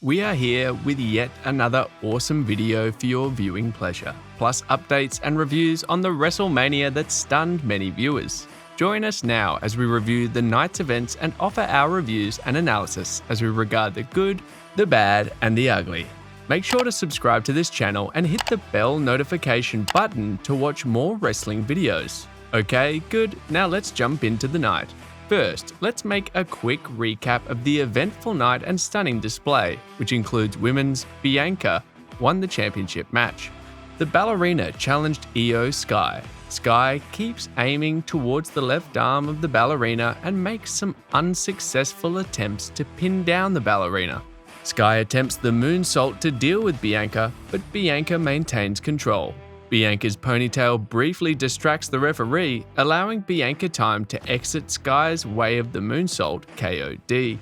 We are here with yet another awesome video for your viewing pleasure, plus updates and reviews on the WrestleMania that stunned many viewers. Join us now as we review the night's events and offer our reviews and analysis as we regard the good, the bad, and the ugly. Make sure to subscribe to this channel and hit the bell notification button to watch more wrestling videos. Okay, good, now let's jump into the night. First, let's make a quick recap of the eventful night and stunning display, which includes women's Bianca won the championship match. The ballerina challenged Io Sky. Sky keeps aiming towards the left arm of the ballerina and makes some unsuccessful attempts to pin down the ballerina. Sky attempts the moonsault to deal with Bianca, but Bianca maintains control. Bianca's ponytail briefly distracts the referee, allowing Bianca time to exit Sky's way of the moonsault KOD.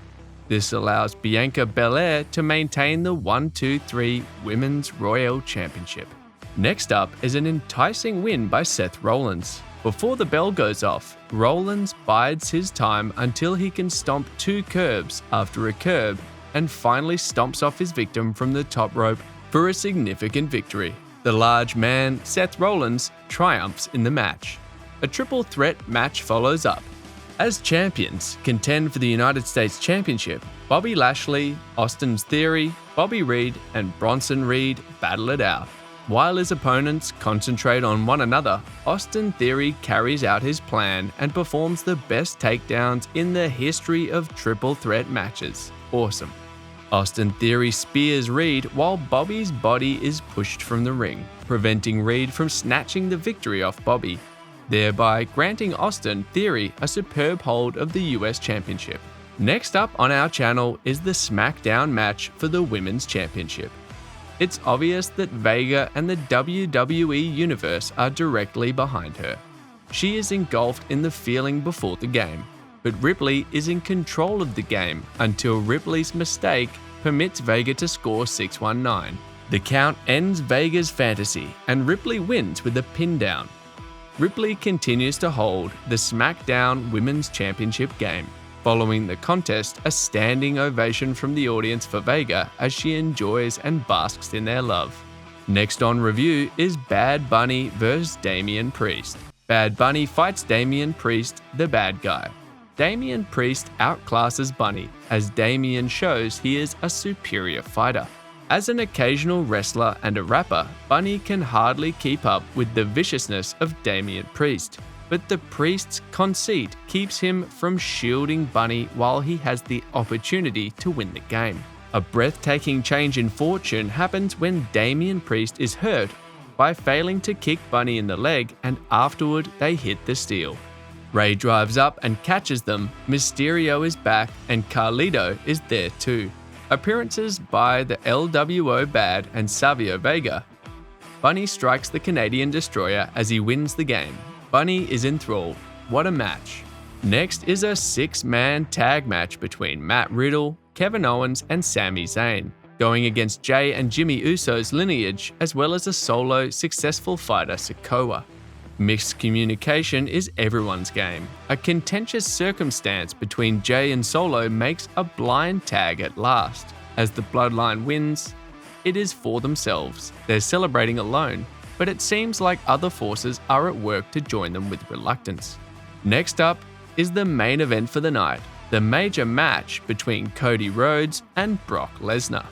This allows Bianca Belair to maintain the 1-2-3 Women's Royal Championship. Next up is an enticing win by Seth Rollins. Before the bell goes off, Rollins bides his time until he can stomp 2 curbs after a curb and finally stomps off his victim from the top rope for a significant victory. The large man, Seth Rollins, triumphs in the match. A triple threat match follows up. As champions contend for the United States Championship, Bobby Lashley, Austin Theory, Bobby Reed, and Bronson Reed battle it out. While his opponents concentrate on one another, Austin Theory carries out his plan and performs the best takedowns in the history of triple threat matches. Awesome. Austin Theory spears Reed while Bobby's body is pushed from the ring, preventing Reed from snatching the victory off Bobby, thereby granting Austin Theory a superb hold of the US Championship. Next up on our channel is the SmackDown match for the Women's Championship. It's obvious that Vega and the WWE Universe are directly behind her. She is engulfed in the feeling before the game, but Ripley is in control of the game until Ripley's mistake permits Vega to score 619. The count ends Vega's fantasy, and Ripley wins with a pin down. Ripley continues to hold the SmackDown Women's Championship game. Following the contest, a standing ovation from the audience for Vega as she enjoys and basks in their love. Next on review is Bad Bunny vs. Damian Priest. Bad Bunny fights Damian Priest, the bad guy. Damian Priest outclasses Bunny, as Damian shows he is a superior fighter. As an occasional wrestler and a rapper, Bunny can hardly keep up with the viciousness of Damian Priest, but the Priest's conceit keeps him from shielding Bunny while he has the opportunity to win the game. A breathtaking change in fortune happens when Damian Priest is hurt by failing to kick Bunny in the leg, and afterward they hit the steel. Ray drives up and catches them, Mysterio is back, and Carlito is there too. Appearances by the LWO Bad and Savio Vega. Bunny strikes the Canadian Destroyer as he wins the game. Bunny is enthralled. What a match. Next is a 6-man tag match between Matt Riddle, Kevin Owens, and Sami Zayn, going against Jay and Jimmy Uso's lineage, as well as a solo successful fighter Sikoa. Mixed communication is everyone's game. A contentious circumstance between Jay and Solo makes a blind tag at last. As the Bloodline wins, it is for themselves. They're celebrating alone, but it seems like other forces are at work to join them with reluctance. Next up is the main event for the night, the major match between Cody Rhodes and Brock Lesnar.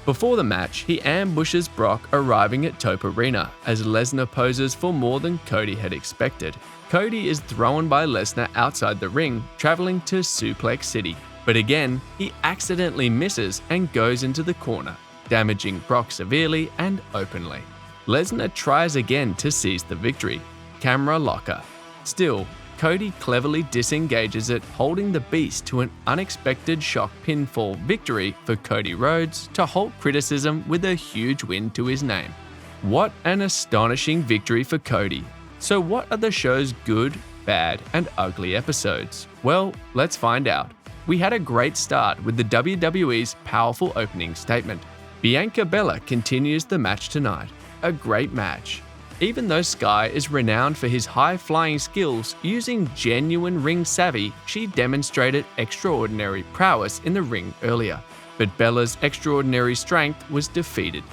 Before the match, he ambushes Brock arriving at Tope Arena, as Lesnar poses for more than Cody had expected. Cody is thrown by Lesnar outside the ring, traveling to Suplex City. But again, he accidentally misses and goes into the corner, damaging Brock severely and openly. Lesnar tries again to seize the victory. Camera locker. Still, Cody cleverly disengages it, holding the beast to an unexpected shock pinfall victory for Cody Rhodes to halt criticism with a huge win to his name. What an astonishing victory for Cody. So what are the show's good, bad, and ugly episodes? Well, let's find out. We had a great start with the WWE's powerful opening statement. Bianca Belair continues the match tonight. A great match. Even though Sky is renowned for his high-flying skills, using genuine ring savvy, she demonstrated extraordinary prowess in the ring earlier. but Bella's extraordinary strength was defeated.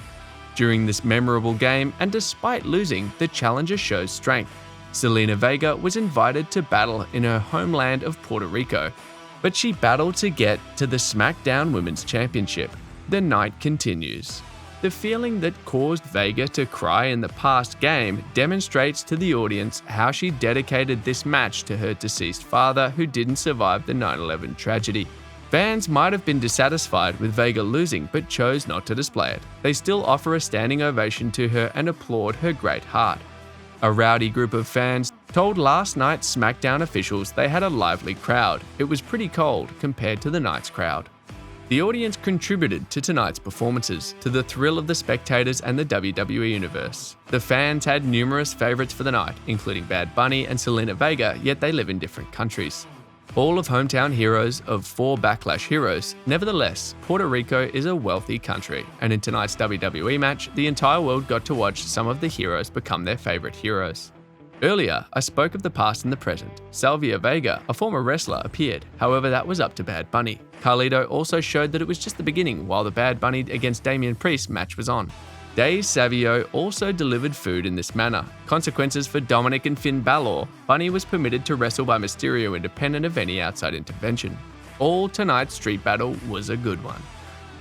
During this memorable game, and despite losing, the challenger shows strength. Zelina Vega was invited to battle in her homeland of Puerto Rico, but she battled to get to the SmackDown Women's Championship. The night continues. The feeling that caused Vega to cry in the past game demonstrates to the audience how she dedicated this match to her deceased father who didn't survive the 9/11 tragedy. Fans might have been dissatisfied with Vega losing but chose not to display it. They still offer a standing ovation to her and applaud her great heart. A rowdy group of fans told last night's SmackDown officials they had a lively crowd. It was pretty cold compared to the night's crowd. The audience contributed to tonight's performances, to the thrill of the spectators and the WWE Universe. The fans had numerous favorites for the night, including Bad Bunny and Zelina Vega, yet they live in different countries. All of hometown heroes of 4 Backlash heroes. Nevertheless, Puerto Rico is a wealthy country, and in tonight's WWE match, the entire world got to watch some of the heroes become their favorite heroes. Earlier, I spoke of the past and the present. Salvia Vega, a former wrestler, appeared. However, that was up to Bad Bunny. Carlito also showed that it was just the beginning while the Bad Bunny against Damian Priest match was on. Dave Savio also delivered food in this manner. Consequences for Dominic and Finn Balor. Bunny was permitted to wrestle by Mysterio independent of any outside intervention. All tonight's street battle was a good one.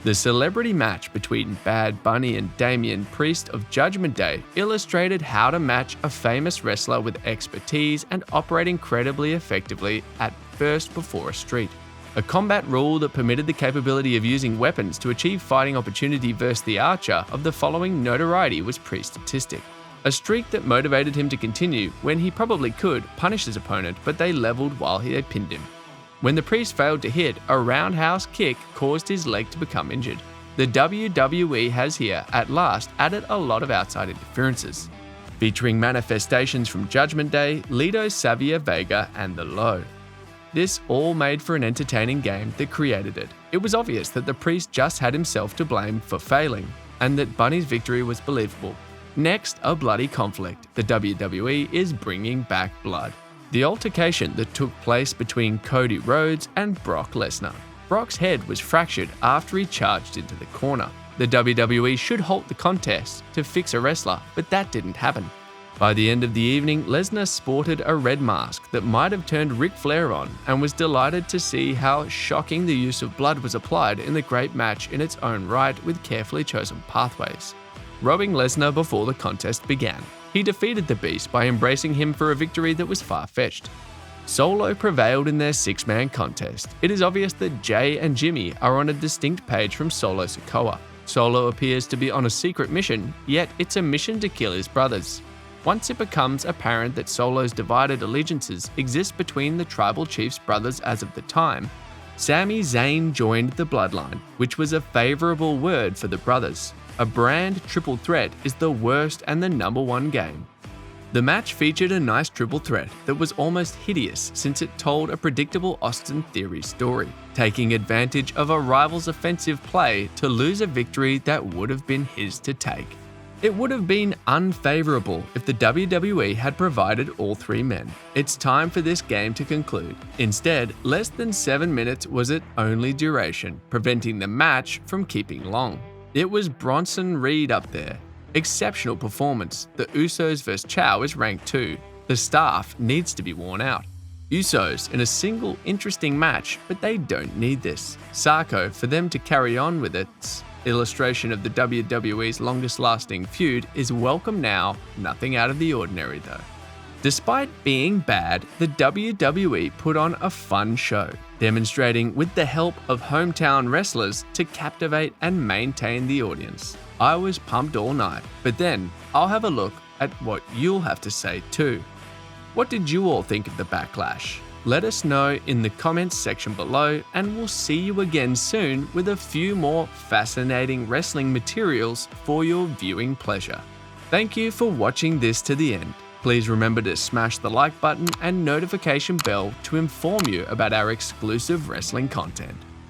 The celebrity match between Bad Bunny and Damian Priest of Judgment Day illustrated how to match a famous wrestler with expertise and operate incredibly effectively at first before a street. A combat rule that permitted the capability of using weapons to achieve fighting opportunity versus the Archer of the following notoriety was pre-statistic. A streak that motivated him to continue when he probably could punish his opponent, but they leveled while they pinned him. When the Priest failed to hit, a roundhouse kick caused his leg to become injured. The WWE has here, at last, added a lot of outside interferences, featuring manifestations from Judgment Day, Lito Savia Vega, and The Low. This all made for an entertaining game that created it. It was obvious that the Priest just had himself to blame for failing, and that Bunny's victory was believable. Next, a bloody conflict. The WWE is bringing back blood. The altercation that took place between Cody Rhodes and Brock Lesnar. Brock's head was fractured after he charged into the corner. The WWE should halt the contest to fix a wrestler, but that didn't happen. By the end of the evening, Lesnar sported a red mask that might have turned Ric Flair on and was delighted to see how shocking the use of blood was applied in the great match in its own right with carefully chosen pathways. Robbing Lesnar before the contest began. He defeated the Beast by embracing him for a victory that was far-fetched. Solo prevailed in their 6-man contest. It is obvious that Jay and Jimmy are on a distinct page from Solo Sikoa. Solo appears to be on a secret mission, yet it's a mission to kill his brothers. Once it becomes apparent that Solo's divided allegiances exist between the tribal chief's brothers as of the time, Sami Zayn joined the bloodline, which was a favorable word for the brothers. A brand triple threat is the worst and the #1 game. The match featured a nice triple threat that was almost hideous since it told a predictable Austin Theory story, taking advantage of a rival's offensive play to lose a victory that would have been his to take. It would have been unfavorable if the WWE had provided all 3 men. It's time for this game to conclude. Instead, less than 7 minutes was its only duration, preventing the match from keeping long. It was Bronson Reed up there. Exceptional performance. The Usos vs. Ciao is ranked 2. The staff needs to be worn out. Usos in a single interesting match, but they don't need this. Sarko for them to carry on with its illustration of the WWE's longest lasting feud is welcome now, nothing out of the ordinary though. Despite being bad, the WWE put on a fun show, demonstrating with the help of hometown wrestlers to captivate and maintain the audience. I was pumped all night, but then I'll have a look at what you'll have to say too. What did you all think of the Backlash? Let us know in the comments section below, and we'll see you again soon with a few more fascinating wrestling materials for your viewing pleasure. Thank you for watching this to the end. Please remember to smash the like button and notification bell to inform you about our exclusive wrestling content.